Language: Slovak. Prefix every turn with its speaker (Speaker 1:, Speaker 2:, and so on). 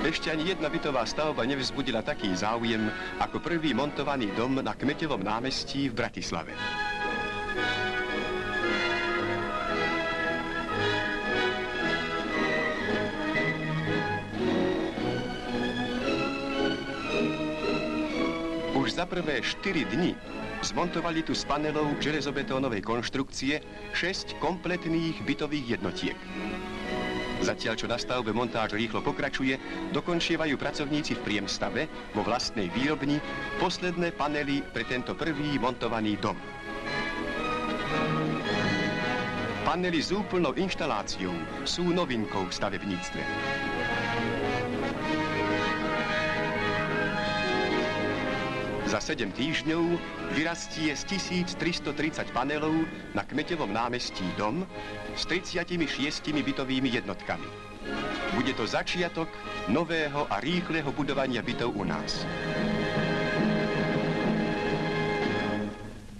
Speaker 1: Ešte ani jedna bytová stavba nevzbudila taký záujem ako prvý montovaný dom na Kmeťovom námestí v Bratislave. Už za prvé 4 dni zmontovali tu z panelov železobetónovej konštrukcie 6 kompletných bytových jednotiek. Zatiaľ, čo na stavbe montáž rýchlo pokračuje, dokončievajú pracovníci v priemstave vo vlastnej výrobni posledné panely pre tento prvý montovaný dom. Panely s úplnou inštaláciou sú novinkou v stavebníctve. Za 7 týždňov vyrastie z 1330 panelov na Kmeťovom námestí dom s 36 bytovými jednotkami. Bude to začiatok nového a rýchleho budovania bytov u nás.